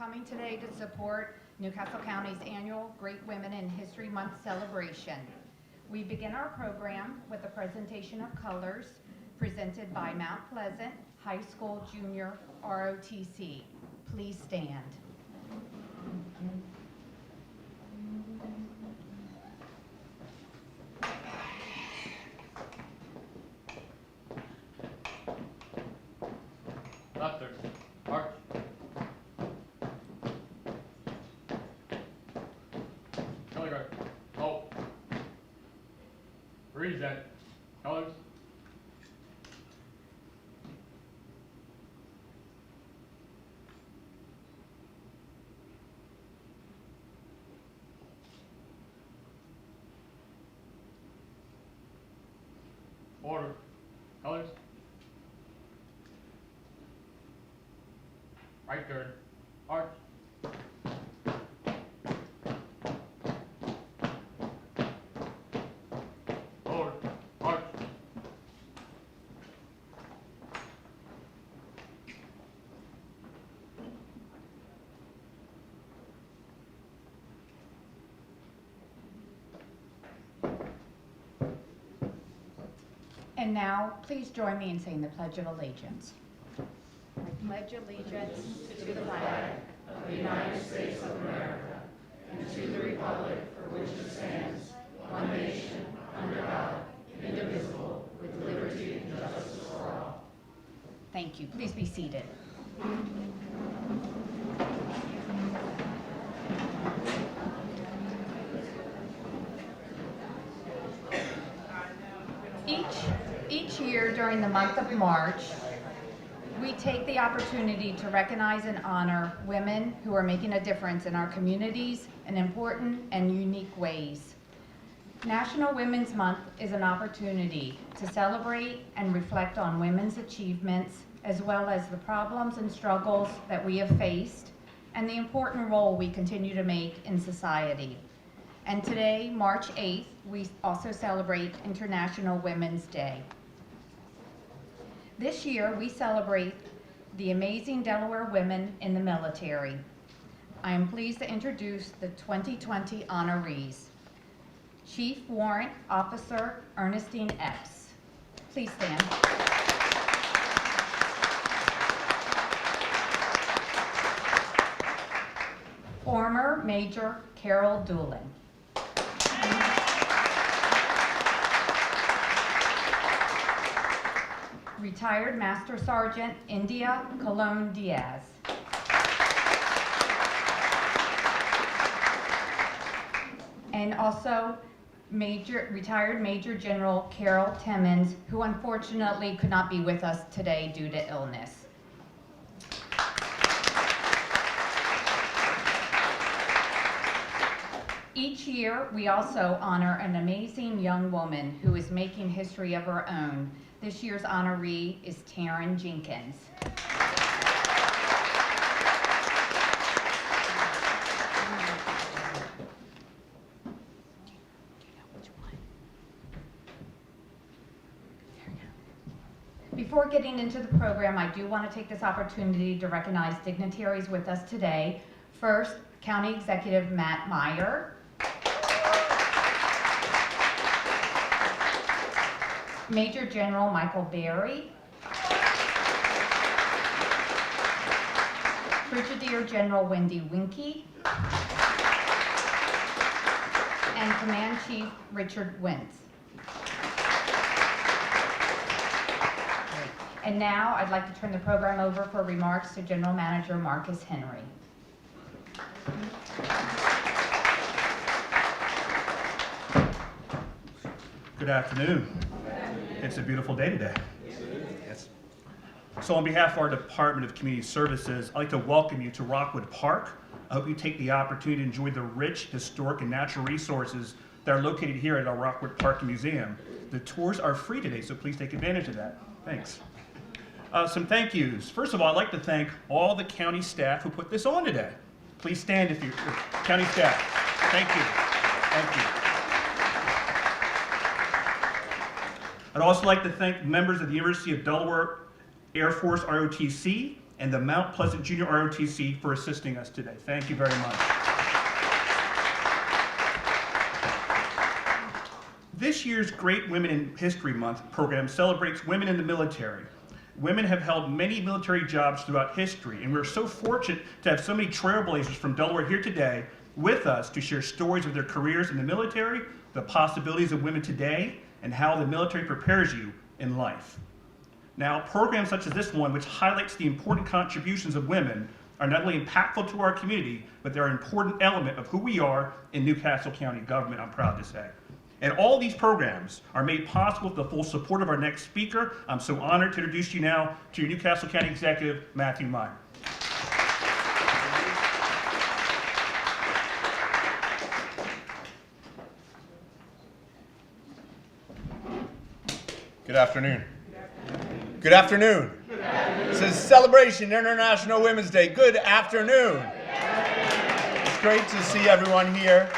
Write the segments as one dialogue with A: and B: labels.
A: coming today to support Newcastle County's annual Great Women in History Month celebration. We begin our program with a presentation of colors presented by Mount Pleasant High School Junior ROTC. Please stand.
B: Left, arch. Color guard. Oh. Reset. Colors. Order. Colors. Right guard. Arch. Forward. Arch.
A: And now, please join me in saying the Pledge of Allegiance. I pledge allegiance to the flag
C: of the United States of America and to the republic for which it stands, one nation, under God, indivisible, with liberty and justice for all.
A: Thank you. Please be seated. Each year during the month of March, we take the opportunity to recognize and honor women who are making a difference in our communities in important and unique ways. National Women's Month is an opportunity to celebrate and reflect on women's achievements, as well as the problems and struggles that we have faced, and the important role we continue to make in society. And today, March 8th, we also celebrate International Women's Day. This year, we celebrate the amazing Delaware women in the military. I am pleased to introduce the 2020 honorees. Chief Warrant Officer Ernestine Epps. Please stand. Former Major Carol Doolin. Retired Master Sergeant India Colon Diaz. And also retired Major General Carol Timmons, who unfortunately could not be with us today due to illness. Each year, we also honor an amazing young woman who is making history of her own. This year's honoree is Taryn Jenkins. Before getting into the program, I do want to take this opportunity to recognize dignitaries with us today. First, County Executive Matt Meyer. Major General Michael Berry. Brigadier General Wendy Winke. And Command Chief Richard Wentz. And now I'd like to turn the program over for remarks to General Manager Marcus Henry.
D: Good afternoon. It's a beautiful day today. Yes. So on behalf of our Department of Community Services, I'd like to welcome you to Rockwood Park. I hope you take the opportunity to enjoy the rich historic and natural resources that are located here at our Rockwood Park Museum. The tours are free today, so please take advantage of that. Thanks. Some thank yous. First of all, I'd like to thank all the county staff who put this on today. Please stand if you're county staff. Thank you. Thank you. I'd also like to thank members of the University of Delaware Air Force ROTC and the Mount Pleasant Junior ROTC for assisting us today. Thank you very much. This year's Great Women in History Month program celebrates women in the military. Women have held many military jobs throughout history, and we're so fortunate to have so many trailblazers from Delaware here today with us to share stories of their careers in the military, the possibilities of women today, and how the military prepares you in life. Now, programs such as this one, which highlights the important contributions of women, are not only impactful to our community, but they're an important element of who we are in Newcastle County government, I'm proud to say. And all these programs are made possible with the full support of our next speaker. I'm so honored to introduce you now to your Newcastle County Executive, Matthew Meyer.
E: Good afternoon. Good afternoon. This is Celebration International Women's Day. Good afternoon. It's great to see everyone here.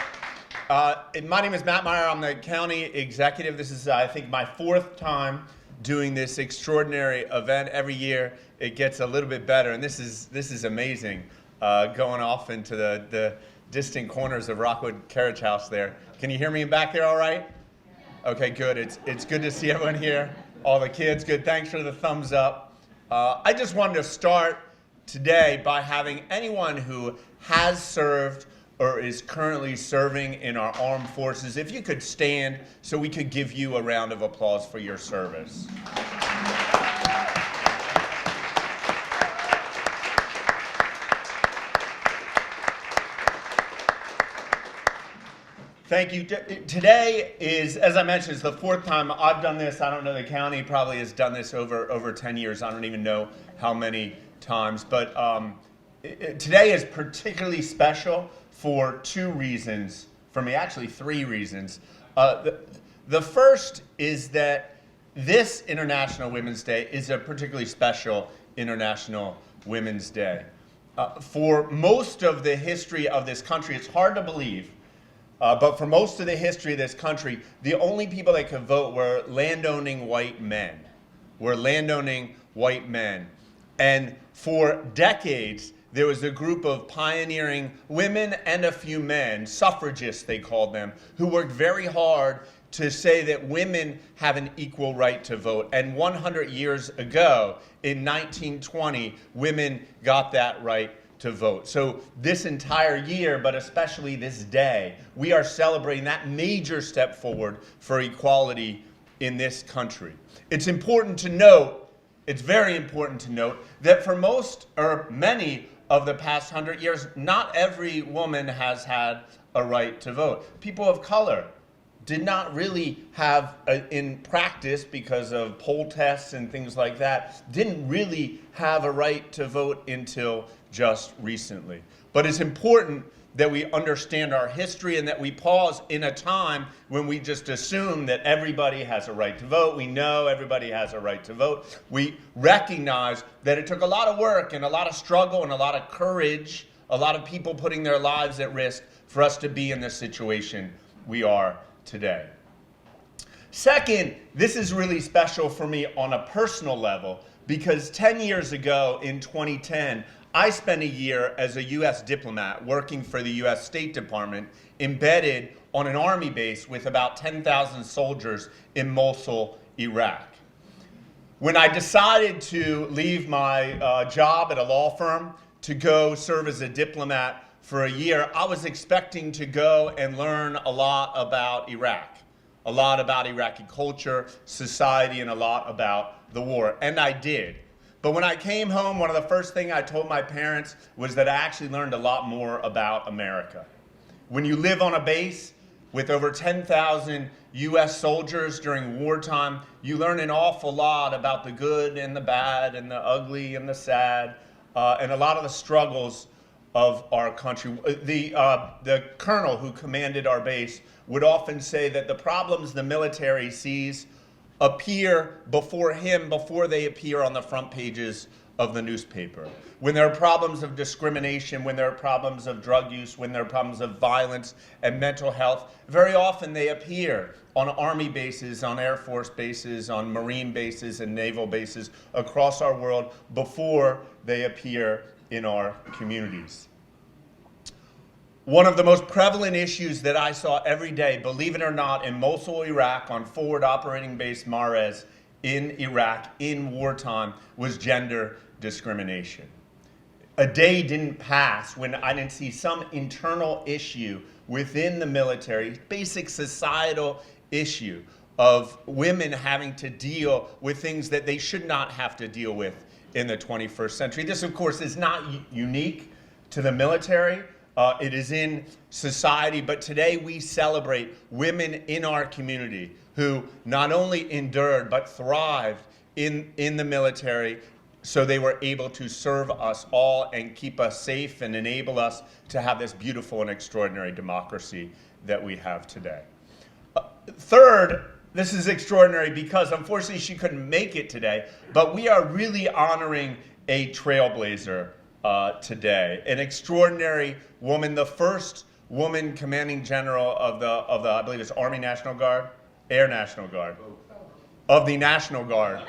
E: My name is Matt Meyer. I'm the county executive. This is, I think, my 4th time doing this extraordinary event. Every year it gets a little bit better, and this is amazing. Going off into the distant corners of Rockwood Carriage House there. Can you hear me back there all right? Okay, good. It's good to see everyone here. All the kids, good. Thanks for the thumbs up. I just wanted to start today by having anyone who has served or is currently serving in our armed forces, if you could stand so we could give you a round of applause for your service. Thank you. Today is, as I mentioned, is the 4th time I've done this. I don't know, the county probably has done this over 10 years. I don't even know how many times. But today is particularly special for 2 reasons, for me, actually 3 reasons. The first is that this International Women's Day is a particularly special International Women's Day. For most of the history of this country, it's hard to believe, but for most of the history of this country, the only people that could vote were landowning white men. And for decades, there was a group of pioneering women and a few men, suffragists they called them, who worked very hard to say that women have an equal right to vote. And 100 years ago, in 1920, women got that right to vote. So this entire year, but especially this day, we are celebrating that major step forward for equality in this country. It's important to note, it's very important to note, that for most or many of the past 100 years, not every woman has had a right to vote. People of color did not really have, in practice, because of poll tests and things like that, didn't really have a right to vote until just recently. But it's important that we understand our history and that we pause in a time when we just assume that everybody has a right to vote. We know everybody has a right to vote. We recognize that it took a lot of work and a lot of struggle and a lot of courage, a lot of people putting their lives at risk for us to be in the situation we are today. Second, this is really special for me on a personal level because 10 years ago in 2010, I spent a year as a U.S. diplomat working for the U.S. State Department, embedded on an army base with about 10,000 soldiers in Mosul, Iraq. When I decided to leave my job at a law firm to go serve as a diplomat for a year, I was expecting to go and learn a lot about Iraq, a lot about Iraqi culture, society, and a lot about the war. And I did. But when I came home, one of the first things I told my parents was that I actually learned a lot more about America. When you live on a base with over 10,000 U.S. soldiers during wartime, you learn an awful lot about the good and the bad and the ugly and the sad, and a lot of the struggles of our country. The colonel who commanded our base would often say that the problems the military sees appear before him before they appear on the front pages of the newspaper. When there are problems of discrimination, when there are problems of drug use, when there are problems of violence and mental health, very often they appear on army bases, on Air Force bases, on Marine bases and naval bases across our world before they appear in our communities. One of the most prevalent issues that I saw every day, believe it or not, in Mosul, Iraq, on forward operating base Marez in Iraq in wartime was gender discrimination. A day didn't pass when I didn't see some internal issue within the military, basic societal issue of women having to deal with things that they should not have to deal with in the 21st century. This, of course, is not unique to the military. It is in society, but today we celebrate women in our community who not only endured but thrived in the military, so they were able to serve us all and keep us safe and enable us to have this beautiful and extraordinary democracy that we have today. Third, this is extraordinary because unfortunately she couldn't make it today, but we are really honoring a trailblazer today, an extraordinary woman, the first woman commanding general of the I believe it's Army National Guard, Air National Guard, of the National Guard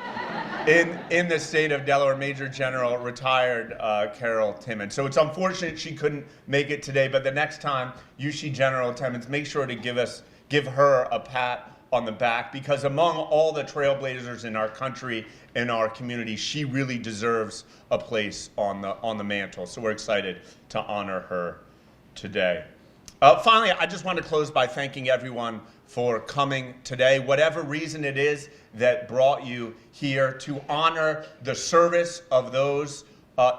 E: in the state of Delaware, Major General retired Carol Timmons. So it's unfortunate she couldn't make it today, but the next time you see General Timmons, make sure to give her a pat on the back, because among all the trailblazers in our country, in our community, she really deserves a place on the mantle. So we're excited to honor her today. Finally, I just want to close by thanking everyone for coming today, whatever reason it is that brought you here, to honor the service of those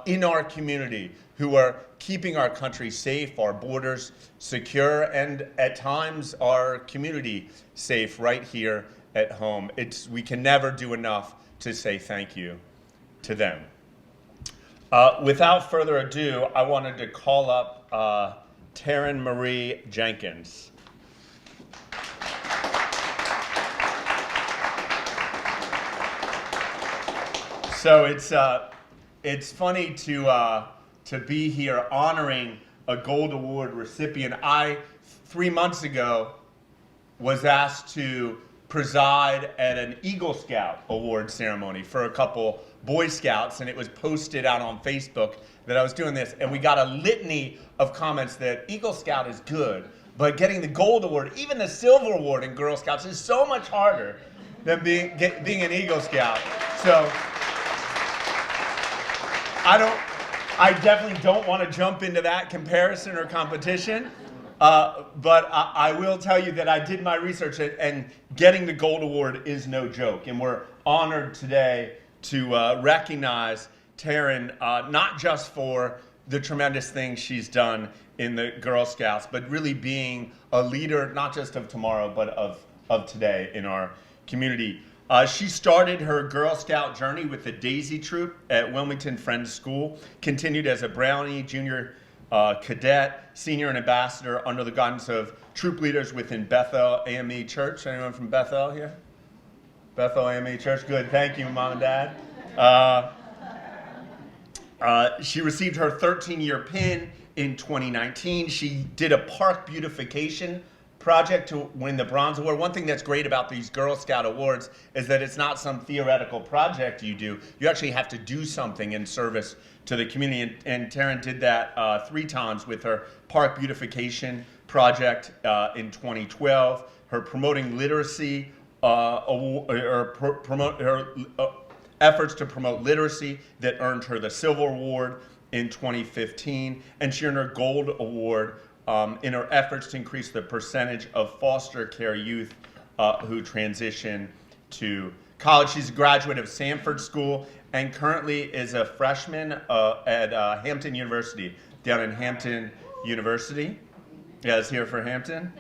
E: in our community who are keeping our country safe, our borders secure, and at times our community safe right here at home. We can never do enough to say thank you to them. Without further ado, I wanted to call up Taryn Marie Jenkins. So it's funny to be here honoring a Gold Award recipient. I 3 months ago was asked to preside at an Eagle Scout award ceremony for a couple Boy Scouts, and it was posted out on Facebook that I was doing this, and we got a litany of comments that Eagle Scout is good, but getting the Gold Award, even the Silver Award in Girl Scouts, is so much harder than being an Eagle Scout. So I definitely don't want to jump into that comparison or competition, but I will tell you that I did my research, and getting the Gold Award is no joke. And we're honored today to recognize Taryn, not just for the tremendous things she's done in the Girl Scouts, but really being a leader, not just of tomorrow, but of today in our community. She started her Girl Scout journey with the Daisy Troop at Wilmington Friends School, continued as a Brownie, junior cadet, senior and ambassador under the guidance of troop leaders within Bethel AME Church. Anyone from Bethel here? Bethel AME Church, good. Thank you, Mom and Dad. She received her 13-year pin in 2019. She did a park beautification project to win the Bronze Award. One thing that's great about these Girl Scout Awards is that it's not some theoretical project you do. You actually have to do something in service to the community. And Taryn did that 3 times with her park beautification project in 2012, her promoting literacy, efforts to promote literacy that earned her the Silver Award in 2015, and she earned her Gold Award in her efforts to increase the percentage of foster care youth who transition to college. She's a graduate of Sanford School and currently is a freshman at Hampton University, down in Hampton University. You guys here for Hampton?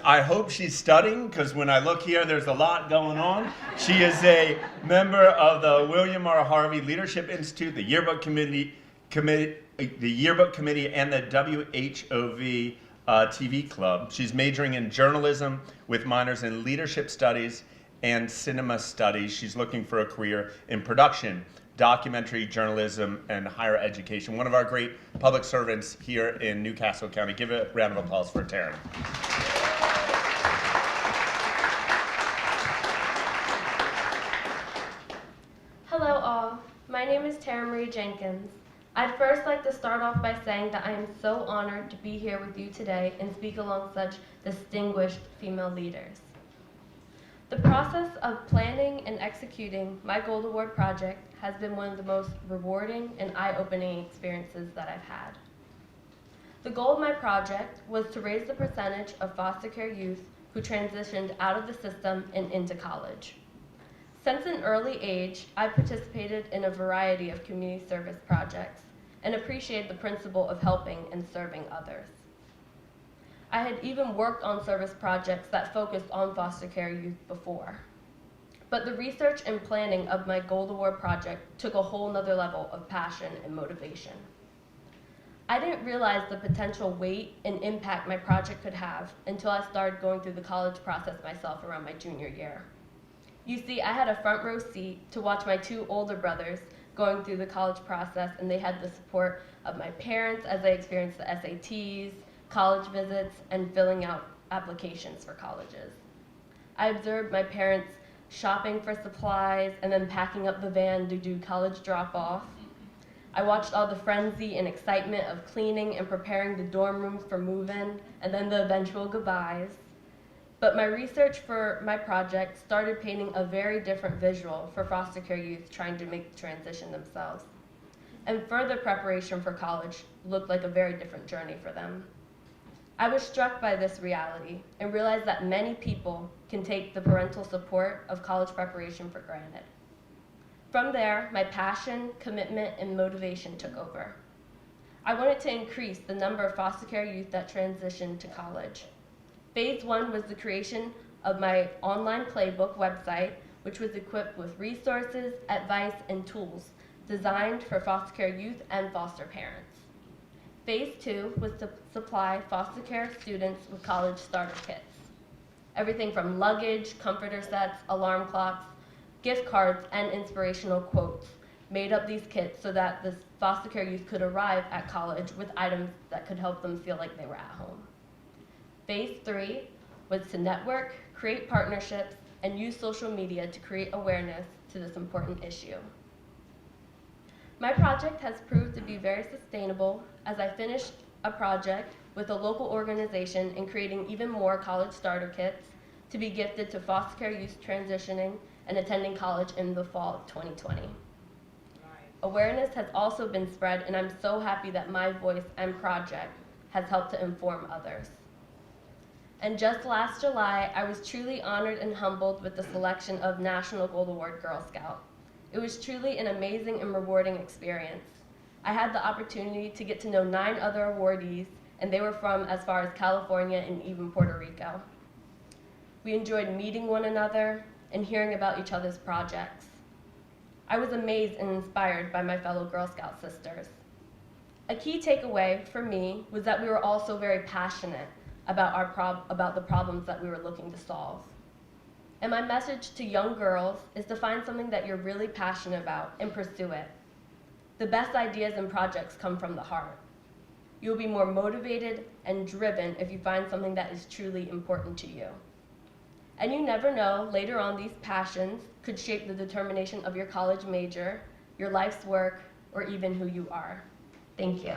E: I hope she's studying, because when I look here, there's a lot going on. She is a member of the William R. Harvey Leadership Institute, the Yearbook Committee, and the WHOV TV Club. She's majoring in journalism with minors in leadership studies and cinema studies. She's looking for a career in production, documentary journalism, and higher education. One of our great public servants here in Newcastle County. Give a round of applause for Taryn.
F: Karen Marie Jenkins. I'd first like to start off by saying that I am so honored to be here with you today and speak along such distinguished female leaders. The process of planning and executing my Gold Award project has been one of the most rewarding and eye-opening experiences that I've had. The goal of my project was to raise the percentage of foster care youth who transitioned out of the system and into college. Since an early age, I participated in a variety of community service projects and appreciated the principle of helping and serving others. I had even worked on service projects that focused on foster care youth before. But the research and planning of my Gold Award project took a whole nother level of passion and motivation. I didn't realize the potential weight and impact my project could have until I started going through the college process myself around my junior year. You see, I had a front row seat to watch my two older brothers going through the college process, and they had the support of my parents as they experienced the SATs, college visits, and filling out applications for colleges. I observed my parents shopping for supplies and then packing up the van to do college drop-off. I watched all the frenzy and excitement of cleaning and preparing the dorm rooms for move-in, and then the eventual goodbyes. But my research for my project started painting a very different visual for foster care youth trying to make the transition themselves. And further preparation for college looked like a very different journey for them. I was struck by this reality and realized that many people can take the parental support of college preparation for granted. From there, my passion, commitment, and motivation took over. I wanted to increase the number of foster care youth that transitioned to college. Phase 1 was the creation of my online playbook website, which was equipped with resources, advice, and tools designed for foster care youth and foster parents. Phase 2 was to supply foster care students with college starter kits. Everything from luggage, comforter sets, alarm clocks, gift cards, and inspirational quotes made up these kits so that the foster care youth could arrive at college with items that could help them feel like they were at home. Phase 3 was to network, create partnerships, and use social media to create awareness to this important issue. My project has proved to be very sustainable as I finished a project with a local organization in creating even more college starter kits to be gifted to foster care youth transitioning and attending college in the fall of 2020. Awareness has also been spread, and I'm so happy that my voice and project has helped to inform others. And just last July, I was truly honored and humbled with the selection of National Gold Award Girl Scout. It was truly an amazing and rewarding experience. I had the opportunity to get to know 9 other awardees, and they were from as far as California and even Puerto Rico. We enjoyed meeting one another and hearing about each other's projects. I was amazed and inspired by my fellow Girl Scout sisters. A key takeaway for me was that we were also very passionate about the problems that we were looking to solve. And my message to young girls is to find something that you're really passionate about and pursue it. The best ideas and projects come from the heart. You'll be more motivated and driven if you find something that is truly important to you. And you never know, later on these passions could shape the determination of your college major, your life's work, or even who you are. Thank you.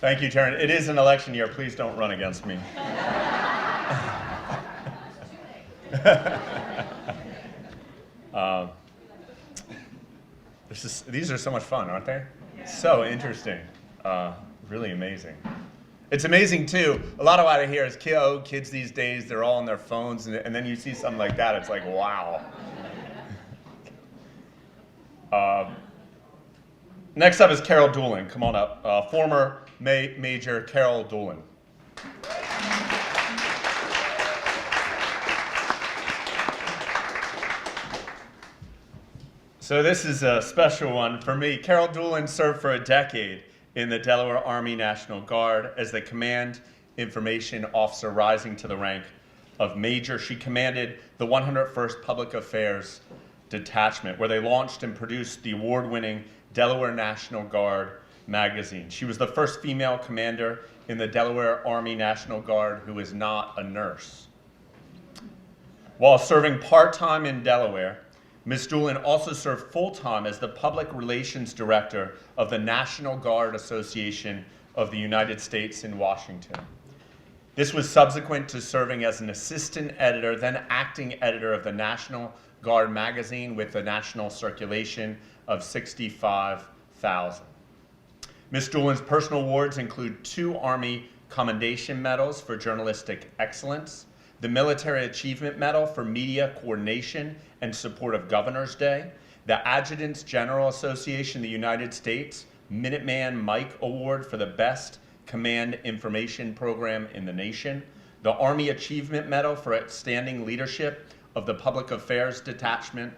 E: Thank you, Taryn. It is an election year. Please don't run against me. These are so much fun, aren't they? So interesting. Really amazing. It's amazing, too. A lot of what I hear is kids these days, they're all on their phones, and then you see something like that, it's like, wow. Next up is Carol Doolin. Come on up. Former Major Carol Doolin. So this is a special one for me. Carol Doolin served for a decade in the Delaware Army National Guard as the Command Information Officer, rising to the rank of Major. She commanded the 101st Public Affairs Detachment, where they launched and produced the award-winning Delaware National Guard magazine. She was the first female commander in the Delaware Army National Guard who is not a nurse. While serving part-time in Delaware, Ms. Doolin also served full-time as the Public Relations Director of the National Guard Association of the United States in Washington. This was subsequent to serving as an assistant editor, then acting editor of the National Guard magazine with a national circulation of 65,000. Ms. Doolin's personal awards include 2 Army Commendation Medals for journalistic excellence, the Military Achievement Medal for media coordination and support of Governor's Day, the Adjutants General Association of the United States Minuteman Mike Award for the best command information program in the nation, the Army Achievement Medal for outstanding leadership of the Public Affairs Detachment,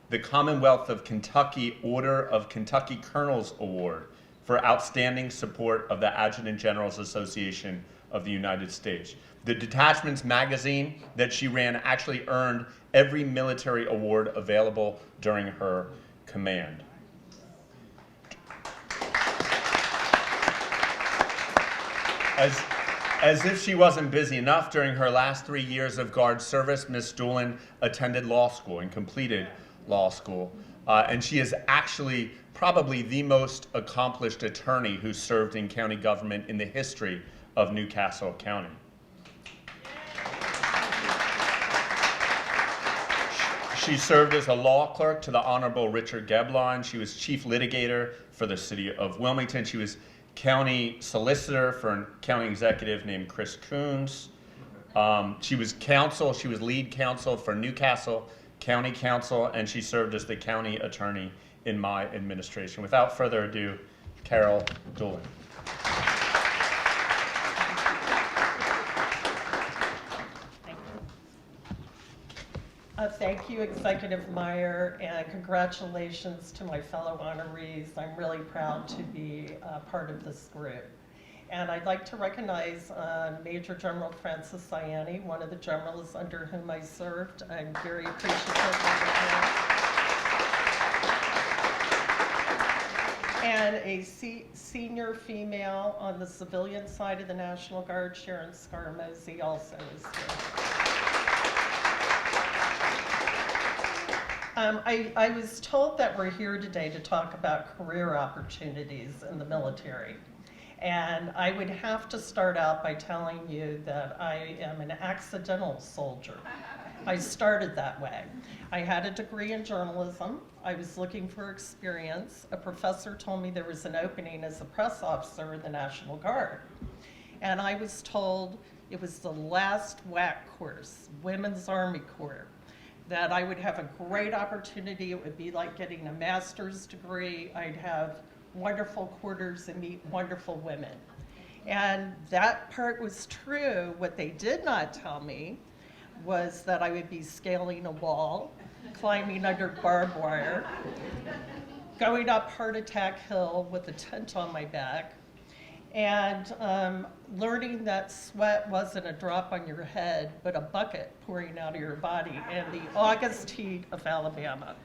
E: the Commonwealth of Kentucky Order of Kentucky Colonels Award for outstanding support of the Adjutant Generals Association of the United States. The detachment's magazine that she ran actually earned every military award available during her command. As if she wasn't busy enough, during her last 3 years of Guard service, Ms. Doolin attended law school and completed law school. And she is actually probably the most accomplished attorney who served in county government in the history of Newcastle County. She served as a law clerk to the Honorable Richard Gebline. She was chief litigator for the city of Wilmington. She was county solicitor for a county executive named Chris Coons. She was counsel. She was lead counsel for Newcastle County Council, and she served as the county attorney in my administration. Without further ado, Carol Doolin.
C: Thank you, Executive Meyer, and congratulations to my fellow honorees. I'm really proud to be part of this group. And I'd like to recognize Major General Francis Siani, one of the generals under whom I served. I'm very appreciative of him. And a senior female on the civilian side of the National Guard, Sharon Scarmozzi, also is here. I was told that we're here today to talk about career opportunities in the military. And I would have to start out by telling you that I am an accidental soldier. I started that way. I had a degree in journalism. I was looking for experience. A professor told me there was an opening as a press officer in the National Guard. And I was told it was the last WAC course, Women's Army Corps, that I would have a great opportunity. It would be like getting a master's degree. I'd have wonderful quarters and meet wonderful women. And that part was true. What they did not tell me was that I would be scaling a wall, climbing under barbed wire, going up Heart Attack Hill with a tent on my back, and learning that sweat wasn't a drop on your head, but a bucket pouring out of your body in the August heat of Alabama.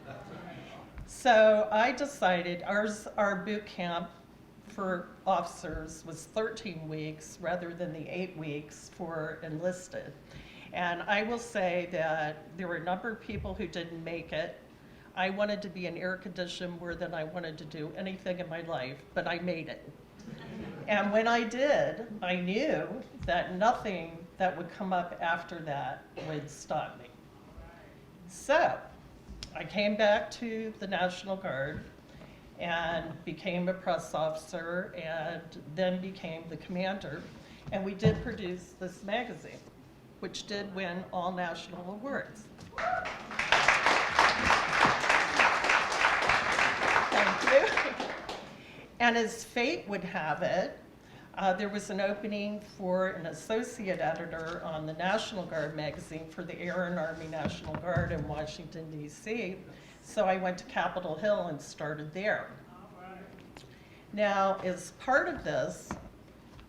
C: So I decided our boot camp for officers was 13 weeks rather than the 8 weeks for enlisted. And I will say that there were a number of people who didn't make it. I wanted to be an air conditioned more than I wanted to do anything in my life, but I made it. And when I did, I knew that nothing that would come up after that would stop me. So I came back to the National Guard and became a press officer and then became the commander. And we did produce this magazine, which did win all national awards. Thank you. And as fate would have it, there was an opening for an associate editor on the National Guard magazine for the Air and Army National Guard in Washington, D.C. So I went to Capitol Hill and started there. Now, as part of this,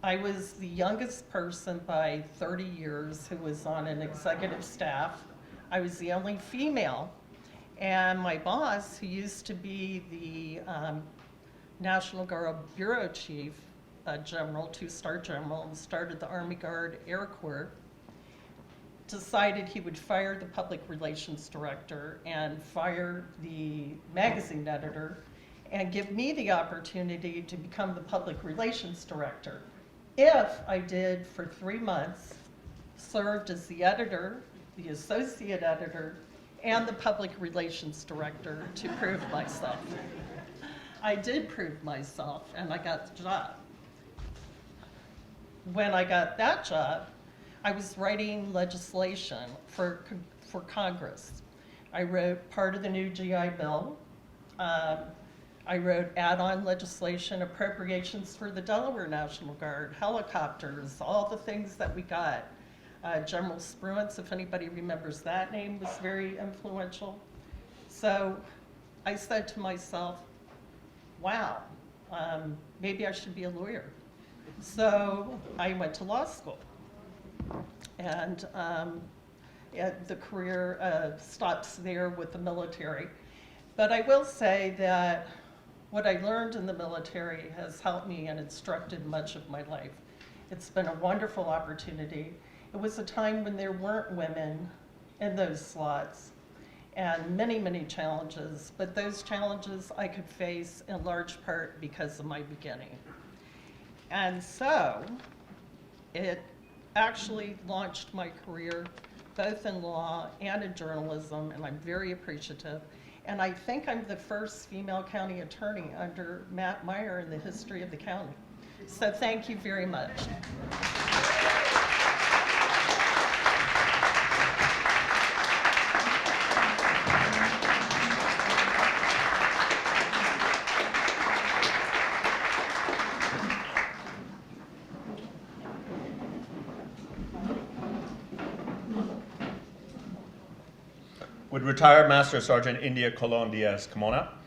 C: I was the youngest person by 30 years who was on an executive staff. I was the only female. And my boss, who used to be the National Guard Bureau Chief, General, two-star general, and started the Army Guard Air Corps, decided he would fire the public relations director and fire the magazine editor and give me the opportunity to become the public relations director. If I did, for 3 months, served as the editor, the associate editor, and the public relations director to prove myself. I did prove myself, and I got the job. When I got that job, I was writing legislation for Congress. I wrote part of the new GI Bill. I wrote add-on legislation, appropriations for the Delaware National Guard, helicopters, all the things that we got. General Spruance, if anybody remembers that name, was very influential. So I said to myself, wow, maybe I should be a lawyer. So I went to law school. And the career stops there with the military. But I will say that what I learned in the military has helped me and instructed much of my life. It's been a wonderful opportunity. It was a time when there weren't women in those slots and many, many challenges, but those challenges I could face in large part because of my beginning. And so it actually launched my career both in law and in journalism, and I'm very appreciative. And I think I'm the first female county attorney under Matt Meyer in the history of the county. So thank you very much.
E: Would retired Master Sergeant India Colon Diaz come on up?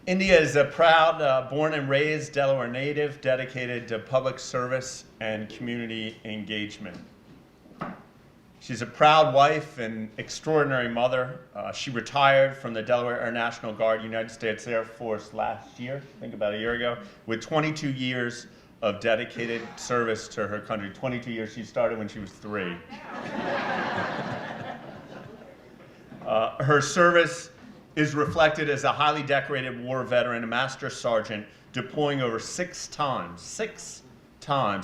E: India is a proud born and raised Delaware native dedicated to public service and community engagement. She's a proud wife and extraordinary mother. She retired from the Delaware Air National Guard, United States Air Force last year, I think about a year ago, with 22 years of dedicated service to her country. 22 years, she started when she was 3. Her service is reflected as a highly decorated war veteran, a master sergeant, deploying over 6 times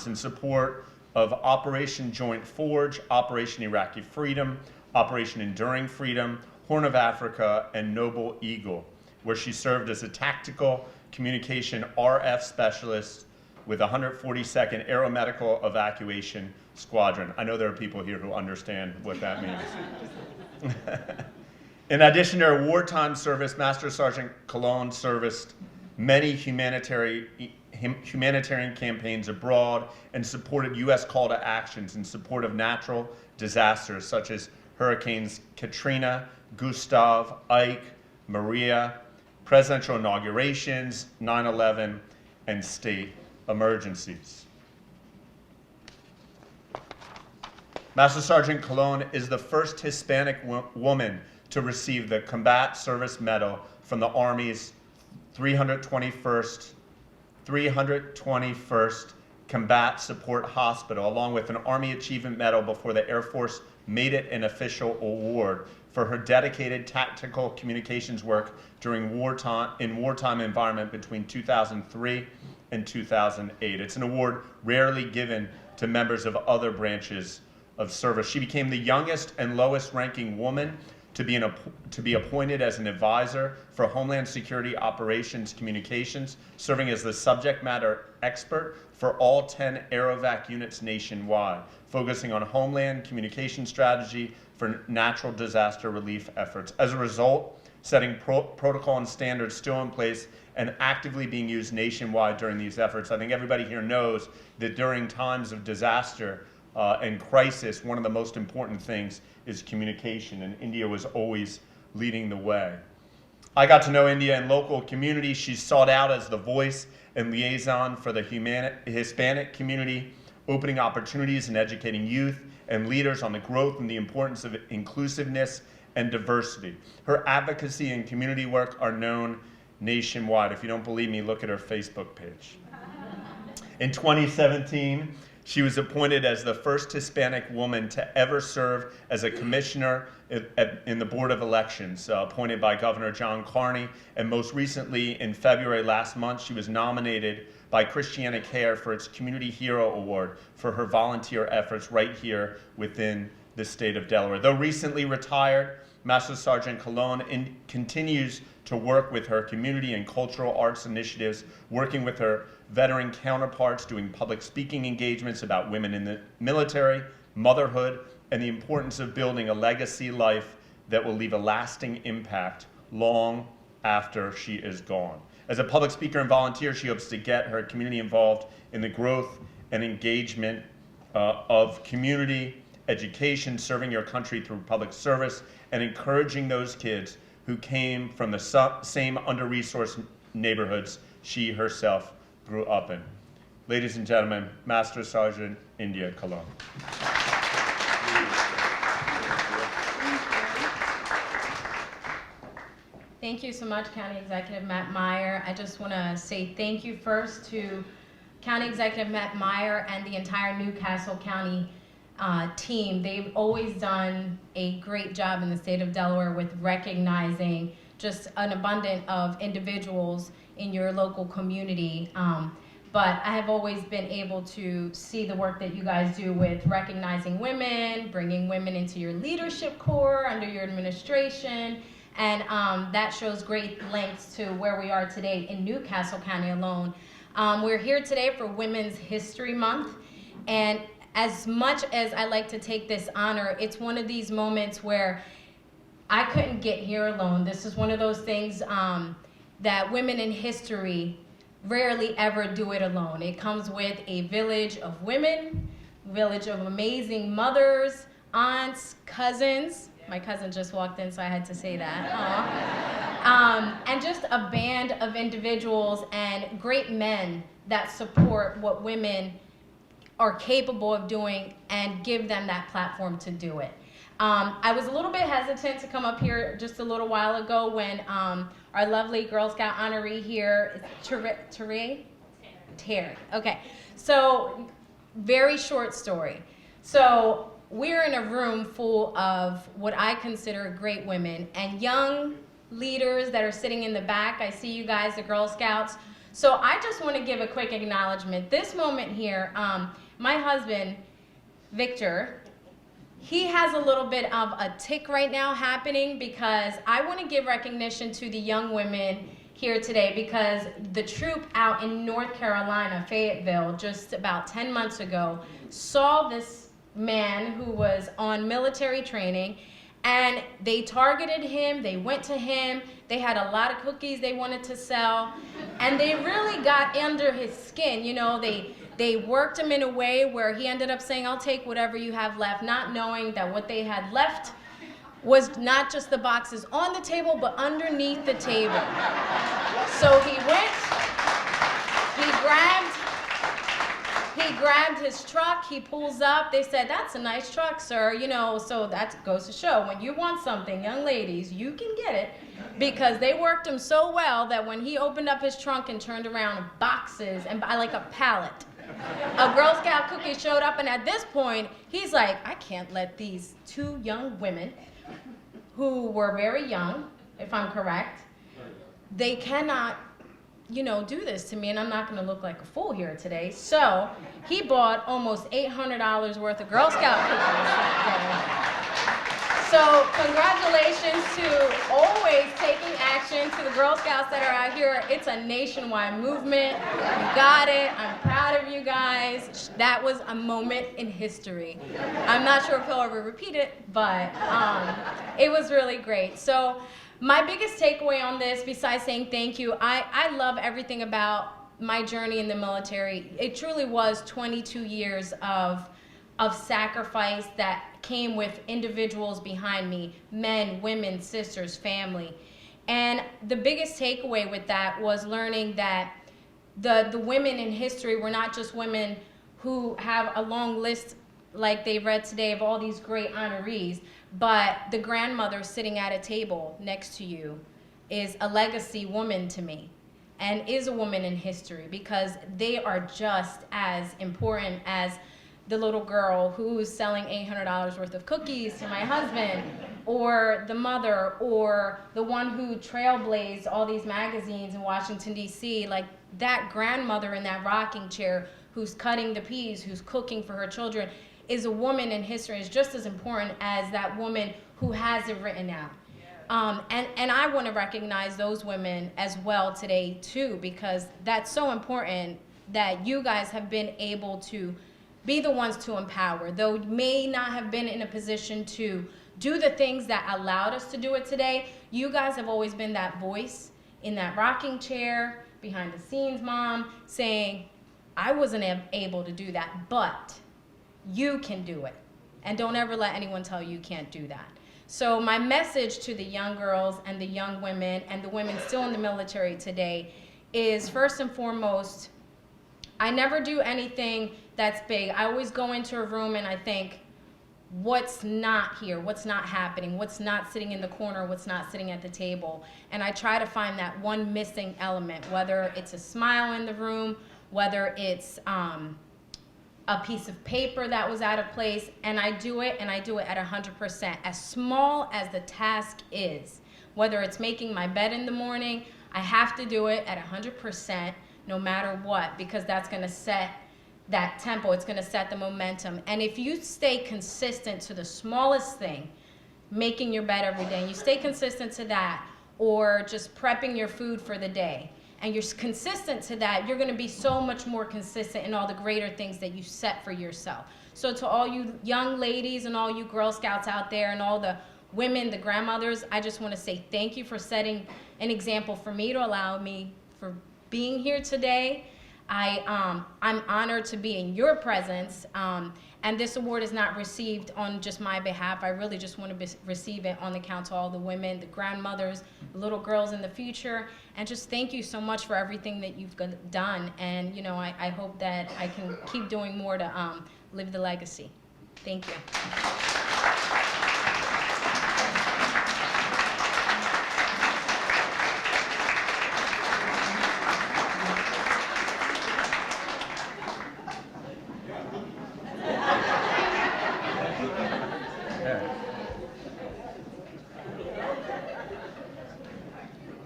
E: in support of Operation Joint Forge, Operation Iraqi Freedom, Operation Enduring Freedom, Horn of Africa, and Noble Eagle, where she served as a tactical communication RF specialist with 142nd Aeromedical Evacuation Squadron. I know there are people here who understand what that means. In addition to her wartime service, Master Sergeant Colon serviced many humanitarian campaigns abroad and supported U.S. call to actions in support of natural disasters such as Hurricanes Katrina, Gustav, Ike, Maria, presidential inaugurations, 9/11, and state emergencies. Master Sergeant Colon is the first Hispanic woman to receive the Combat Service Medal from the Army's 321st Combat Support Hospital, along with an Army Achievement Medal before the Air Force made it an official award for her dedicated tactical communications work during wartime environment between 2003 and 2008. It's an award rarely given to members of other branches of service. She became the youngest and lowest ranking woman to be appointed as an advisor for Homeland Security Operations Communications, serving as the subject matter expert for all 10 Aerovac units nationwide, focusing on Homeland communication strategy for natural disaster relief efforts. As a result, setting protocol and standards still in place and actively being used nationwide during these efforts. I think everybody here knows that during times of disaster and crisis, one of the most important things is communication, and India was always leading the way. I got to know India in local communities. She's sought out as the voice and liaison for the Hispanic community, opening opportunities and educating youth and leaders on the growth and the importance of inclusiveness and diversity. Her advocacy and community work are known nationwide. If you don't believe me, look at her Facebook page. In 2017, she was appointed as the first Hispanic woman to ever serve as a commissioner in the Board of Elections, appointed by Governor John Carney. And most recently, in February last month, she was nominated by Christiana Care for its Community Hero Award for her volunteer efforts right here within the state of Delaware. Though recently retired, Master Sergeant Colon continues to work with her community and cultural arts initiatives, working with her veteran counterparts, doing public speaking engagements about women in the military, motherhood, and the importance of building a legacy life that will leave a lasting impact long after she is gone. As a public speaker and volunteer, she hopes to get her community involved in the growth and engagement of community education, serving your country through public service, and encouraging those kids who came from the same under-resourced neighborhoods she herself grew up in. Ladies and gentlemen, Master Sergeant India Colon.
G: Thank you so much, County Executive Matt Meyer. I just want to say thank you first to County Executive Matt Meyer and the entire Newcastle County team. They've always done a great job in the state of Delaware with recognizing just an abundance of individuals in your local community. But I have always been able to see the work that you guys do with recognizing women, bringing women into your leadership corps under your administration, and that shows great lengths to where we are today in Newcastle County alone. We're here today for Women's History Month, and as much as I like to take this honor, it's one of these moments where I couldn't get here alone. This is one of those things that women in history rarely ever do it alone. It comes with a village of women, village of amazing mothers, aunts, cousins. My cousin just walked in, so I had to say that. And just a band of individuals and great men that support what women are capable of doing and give them that platform to do it. I was a little bit hesitant to come up here just a little while ago when our lovely Girl Scout honoree here, Terry? Okay, so very short story. So we're in a room full of what I consider great women and young leaders that are sitting in the back. I see you guys, the Girl Scouts. So I just want to give a quick acknowledgement. This moment here, my husband, Victor, he has a little bit of a tick right now happening because I want to give recognition to the young women here today because the troop out in North Carolina, Fayetteville, just about 10 months ago, saw this man who was on military training and they targeted him, they went to him, they had a lot of cookies they wanted to sell, and they really got under his skin. You know, they worked him in a way where he ended up saying, I'll take whatever you have left, not knowing that what they had left was not just the boxes on the table, but underneath the table. So he went, he grabbed his truck, he pulls up, they said, that's a nice truck, sir, you know, so that goes to show, when you want something, young ladies, you can get it, because they worked him so well that when he opened up his trunk and turned around, boxes, and like a pallet, a Girl Scout cookie showed up, and at this point, he's like, I can't let these two young women, who were very young, if I'm correct, they cannot, you know, do this to me, and I'm not going to look like a fool here today. So he bought almost $800 worth of Girl Scout cookies. So congratulations to always taking action to the Girl Scouts that are out here. It's a nationwide movement. You got it. I'm proud of you guys. That was a moment in history. I'm not sure if he'll ever repeat it, but it was really great. So my biggest takeaway on this, besides saying thank you, I love everything about my journey in the military. It truly was 22 years of of sacrifice that came with individuals behind me, men, women, sisters, family. And the biggest takeaway with that was learning that the women in history were not just women who have a long list like they read today of all these great honorees, but the grandmother sitting at a table next to you is a legacy woman to me and is a woman in history, because they are just as important as the little girl who's selling $800 worth of cookies to my husband, or the mother, or the one who trailblazed all these magazines in Washington, D.C., like that grandmother in that rocking chair who's cutting the peas, who's cooking for her children, is a woman in history, is just as important as that woman who has it written out. And I want to recognize those women as well today too, because that's so important that you guys have been able to be the ones to empower, though you may not have been in a position to do the things that allowed us to do it today. You guys have always been that voice in that rocking chair, behind the scenes mom, saying, I wasn't able to do that, but you can do it. And don't ever let anyone tell you you can't do that. So my message to the young girls and the young women and the women still in the military today is, first and foremost, I never do anything that's big. I always go into a room and I think, what's not here, what's not happening, what's not sitting in the corner, what's not sitting at the table. And I try to find that one missing element, whether it's a smile in the room, whether it's a piece of paper that was out of place, and I do it at 100%. As small as the task is, whether it's making my bed in the morning, I have to do it at 100% no matter what, because that's gonna set that tempo, it's gonna set the momentum. And if you stay consistent to the smallest thing, making your bed every day, and you stay consistent to that, or just prepping your food for the day, and you're consistent to that, you're gonna be so much more consistent in all the greater things that you set for yourself. So to all you young ladies and all you Girl Scouts out there and all the women, the grandmothers, I just wanna say thank you for setting an example for me, to allow me for being here today. I'm honored to be in your presence, and this award is not received on just my behalf. I really just want to receive it on the account of all the women, the grandmothers, the little girls in the future, and just thank you so much for everything that you've done. And you know, I hope that I can keep doing more to live the legacy. Thank you.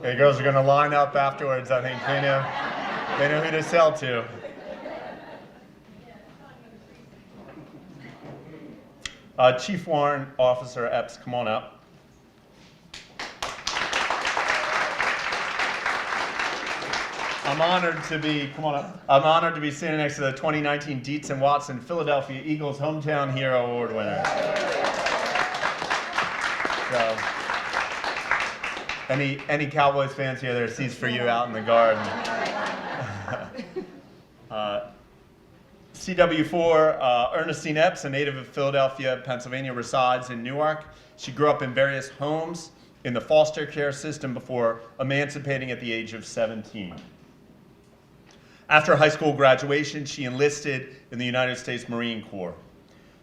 E: Okay, girls are going to line up afterwards. I think they know who to sell to. Chief Warrant Officer Epps, come on up. I'm honored to be, come on up. I'm honored to be standing next to the 2019 Dietz and Watson Philadelphia Eagles Hometown Hero Award winner. So, any Cowboys fans here, there's seats for you out in the garden. CW4, Ernestine Epps, a native of Philadelphia, Pennsylvania, resides in Newark. She grew up in various homes in the foster care system before emancipating at the age of 17. After high school graduation, she enlisted in the United States Marine Corps.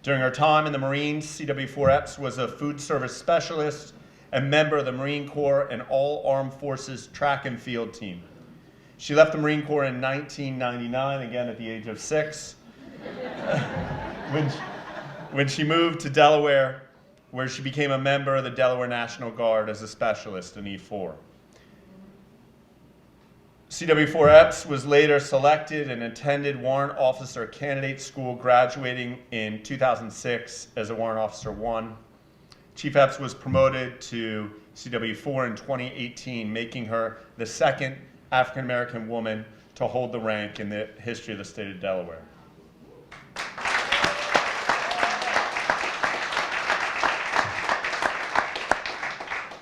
E: During her time in the Marines, CW4 Epps was a food service specialist and member of the Marine Corps and All Armed Forces track and field team. She left the Marine Corps in 1999, again at the age of 6, when she moved to Delaware, where she became a member of the Delaware National Guard as a specialist in E4. CW4 Epps was later selected and attended Warrant Officer Candidate School, graduating in 2006 as a Warrant Officer 1. Chief Epps was promoted to CW4 in 2018, making her the second African-American woman to hold the rank in the history of the state of Delaware.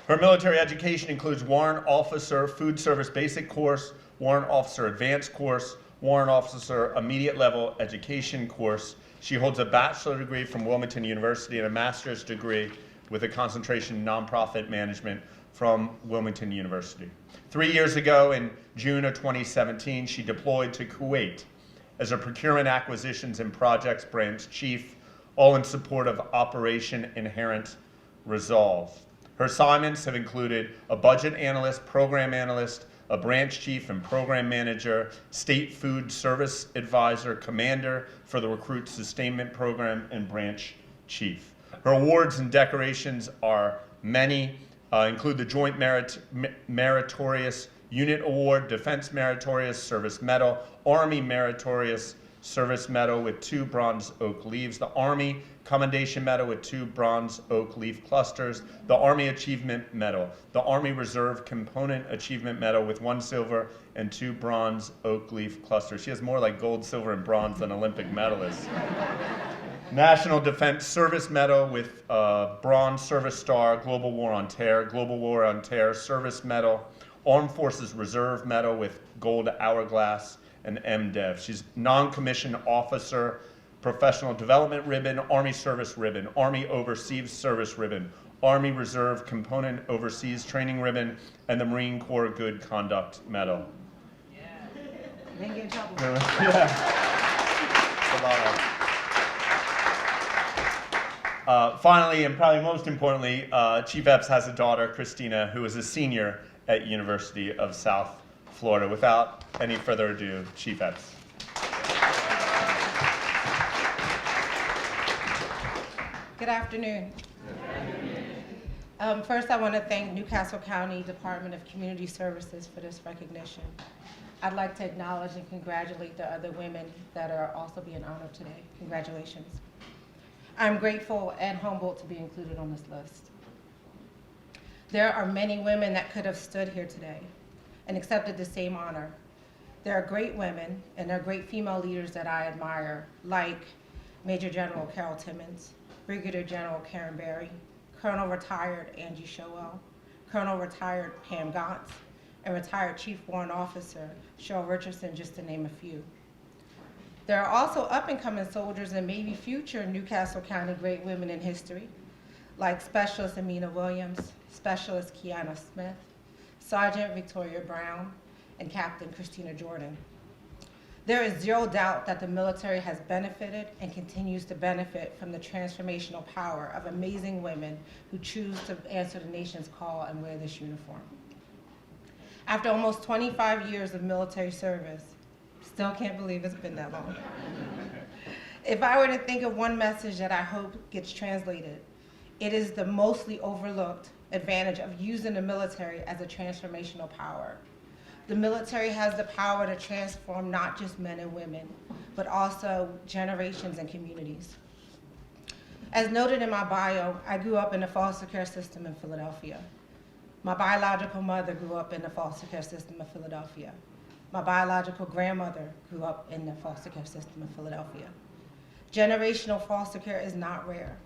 E: Her military education includes Warrant Officer Food Service Basic Course, Warrant Officer Advanced Course, Warrant Officer Immediate Level Education Course. She holds a bachelor degree from Wilmington University and a master's degree with a concentration in nonprofit management from Wilmington University. 3 years ago, in June of 2017, she deployed to Kuwait as a procurement, acquisitions, and projects branch chief, all in support of Operation Inherent Resolve. Her assignments have included a budget analyst, program analyst, a branch chief and program manager, state food service advisor, commander for the Recruit Sustainment Program, and branch chief. Her awards and decorations are many, include the Joint Meritorious Unit Award, Defense Meritorious Service Medal, Army Meritorious Service Medal with 2 bronze oak leaves, the Army Commendation Medal with 2 bronze oak leaf clusters, the Army Achievement Medal, the Army Reserve Component Achievement Medal with 1 silver and 2 bronze oak leaf clusters. She has more like gold, silver, and bronze than Olympic medalists. National Defense Service Medal with Bronze Service Star, Global War on Terror Service Medal, Armed Forces Reserve Medal with Gold Hourglass, and MDev. She's non-commissioned officer, Professional Development Ribbon, Army Service Ribbon, Army Overseas Service Ribbon, Army Reserve Component Overseas Training Ribbon, and the Marine Corps Good Conduct Medal.
H: Didn't get in trouble.
E: Yeah. A lot of. Finally, and probably most importantly, Chief Epps has a daughter, Christina, who is a senior at University of South Florida. Without any further ado, Chief Epps.
H: Good afternoon. First, I want to thank Newcastle County Department of Community Services for this recognition. I'd like to acknowledge and congratulate the other women that are also being honored today. Congratulations. I'm grateful and humbled to be included on this list. There are many women that could have stood here today and accepted the same honor. There are great women and there are great female leaders that I admire, like Major General Carol Timmons, Brigadier General Karen Berry, Colonel retired Angie Showell, Colonel retired Pam Gantz, and retired Chief Warrant Officer Cheryl Richardson, just to name a few. There are also up-and-coming soldiers and maybe future Newcastle County great women in history, like Specialist Amina Williams, Specialist Kiana Smith, Sergeant Victoria Brown, and Captain Christina Jordan. There is zero doubt that the military has benefited and continues to benefit from the transformational power of amazing women who choose to answer the nation's call and wear this uniform. After almost 25 years of military service, still can't believe it's been that long. If I were to think of one message that I hope gets translated, it is the mostly overlooked advantage of using the military as a transformational power. The military has the power to transform not just men and women, but also generations and communities. As noted in my bio, I grew up in the foster care system in Philadelphia. My biological mother grew up in the foster care system of Philadelphia. My biological grandmother grew up in the foster care system of Philadelphia. Generational foster care is not rare.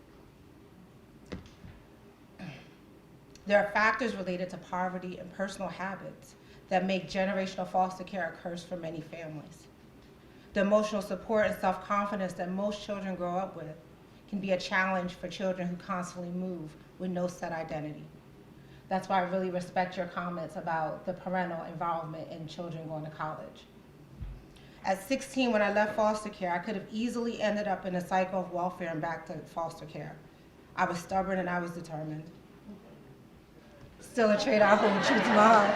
H: There are factors related to poverty and personal habits that make generational foster care a curse for many families. The emotional support and self-confidence that most children grow up with can be a challenge for children who constantly move with no set identity. That's why I really respect your comments about the parental involvement in children going to college. At 16, when I left foster care, I could have easily ended up in a cycle of welfare and back to foster care. I was stubborn and I was determined. Still a trait I hold true to my heart.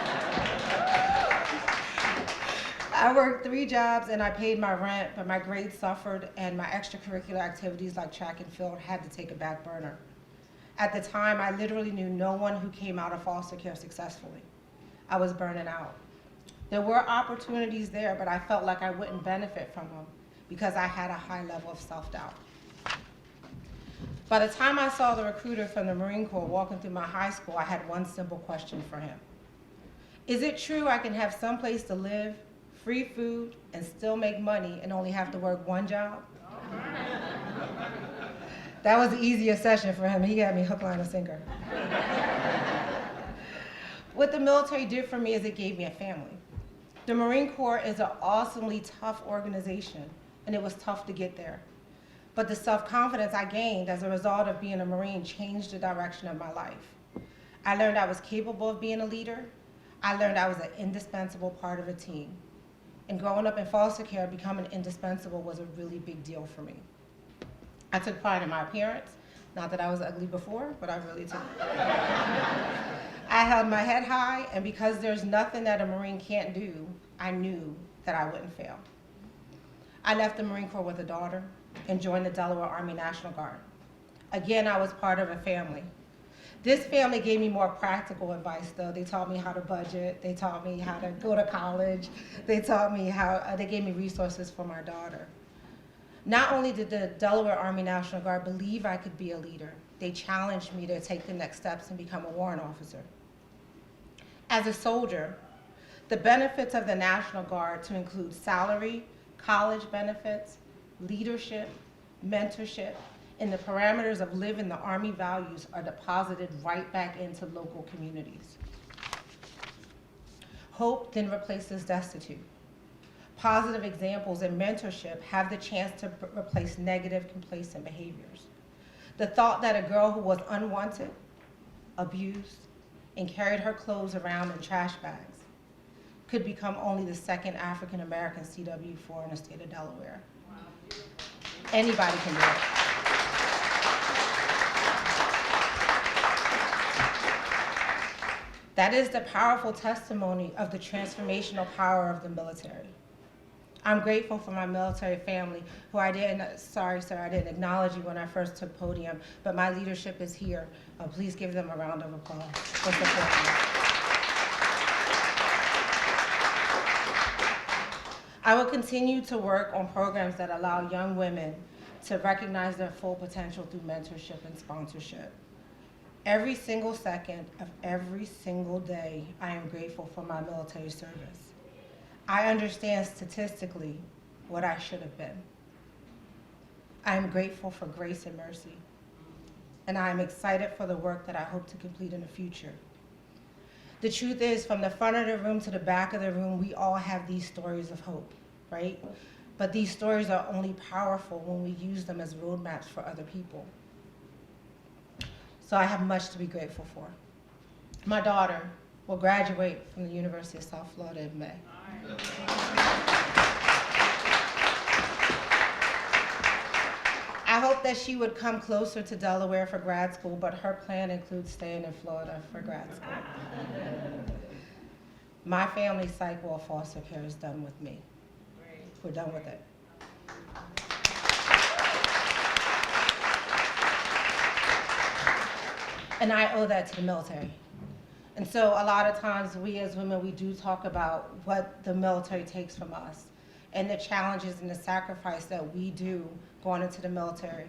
H: I worked 3 jobs and I paid my rent, but my grades suffered and my extracurricular activities like track and field had to take a back burner. At the time, I literally knew no one who came out of foster care successfully. I was burning out. There were opportunities there, but I felt like I wouldn't benefit from them because I had a high level of self-doubt. By the time I saw the recruiter from the Marine Corps walking through my high school, I had one simple question for him. Is it true I can have some place to live, free food, and still make money and only have to work 1 job? That was the easiest session for him. He got me hook, line, and sinker. What the military did for me is it gave me a family. The Marine Corps is an awesomely tough organization, and it was tough to get there. But the self-confidence I gained as a result of being a Marine changed the direction of my life. I learned I was capable of being a leader. I learned I was an indispensable part of a team. And growing up in foster care, becoming indispensable was a really big deal for me. I took pride in my appearance. Not that I was ugly before, but I really did. I held my head high, and because there's nothing that a Marine can't do, I knew that I wouldn't fail. I left the Marine Corps with a daughter and joined the Delaware Army National Guard. Again, I was part of a family. This family gave me more practical advice, though. They taught me how to budget. They taught me how to go to college. They taught me they gave me resources for my daughter. Not only did the Delaware Army National Guard believe I could be a leader, they challenged me to take the next steps and become a warrant officer. As a soldier, the benefits of the National Guard to include salary, college benefits, leadership, mentorship, and the parameters of living the Army values are deposited right back into local communities. Hope then replaces destitute. Positive examples and mentorship have the chance to replace negative, complacent behaviors. The thought that a girl who was unwanted, abused, and carried her clothes around in trash bags could become only the second African American CW4 in the state of Delaware. Anybody can do it. That is the powerful testimony of the transformational power of the military. I'm grateful for my military family, who I didn't, sorry sir, I didn't acknowledge you when I first took podium, but my leadership is here. Please give them a round of applause for supporting me. I will continue to work on programs that allow young women to recognize their full potential through mentorship and sponsorship. Every single second of every single day, I am grateful for my military service. I understand statistically what I should have been. I am grateful for grace and mercy, and I am excited for the work that I hope to complete in the future. The truth is, from the front of the room to the back of the room, we all have these stories of hope, right? But these stories are only powerful when we use them as roadmaps for other people. So I have much to be grateful for. My daughter will graduate from the University of South Florida in May. I hope that she would come closer to Delaware for grad school, but her plan includes staying in Florida for grad school. My family psych ward foster care is done with me. We're done with it. And I owe that to the military. And so a lot of times we as women, we do talk about what the military takes from us and the challenges and the sacrifice that we do going into the military.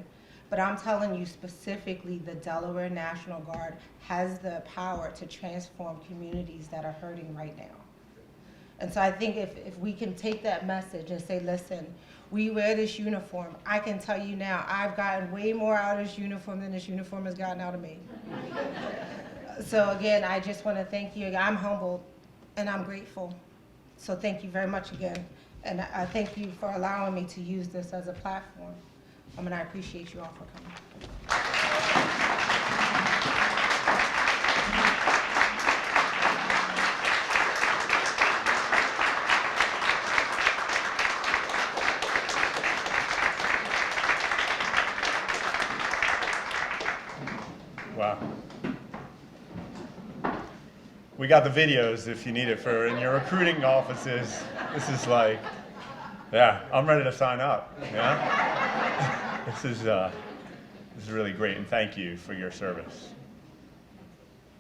H: But I'm telling you specifically, the Delaware National Guard has the power to transform communities that are hurting right now. And so I think if we can take that message and say, listen, we wear this uniform. I can tell you now, I've gotten way more out of this uniform than this uniform has gotten out of me. So again, I just want to thank you. I'm humbled and I'm grateful. So thank you very much again. And I thank you for allowing me to use this as a platform. And I appreciate you all for coming.
E: Wow. We got the videos if you need it for in your recruiting offices. This is like, yeah, I'm ready to sign up. Yeah, this is really great, and thank you for your service.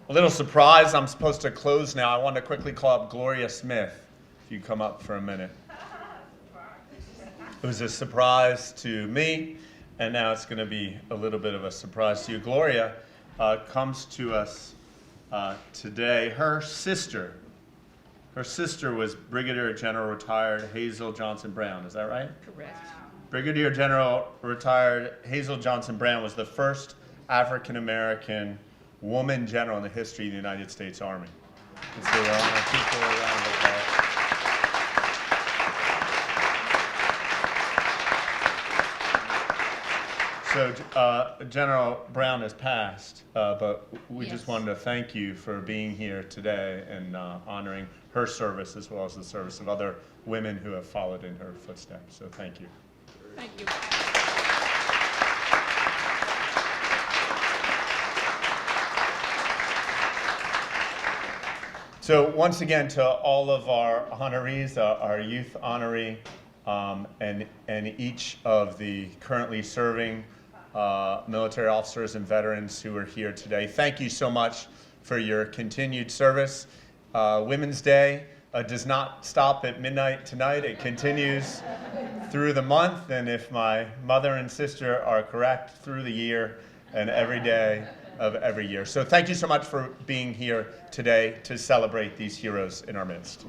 E: A little surprise, I'm supposed to close now. I want to quickly call up Gloria Smith. If you come up for a minute. It was a surprise to me, and now it's going to be a little bit of a surprise to you. Gloria comes to us today. Her sister was Brigadier General retired Hazel Johnson Brown. Is that right?
C: Correct.
E: Brigadier General retired Hazel Johnson Brown was the first African American woman general in the history of the United States Army. And so I want to keep her around with that. So General Brown has passed, but we just
A: Yes.
E: wanted to thank you for being here today and honoring her service as well as the service of other women who have followed in her footsteps. So thank you.
I: Thank you.
E: So once again, to all of our honorees, our youth honoree, and each of the currently serving military officers and veterans who are here today, thank you so much for your continued service. Women's Day does not stop at midnight tonight. It continues through the month, and if my mother and sister are correct, through the year and every day of every year. So thank you so much for being here today to celebrate these heroes in our midst.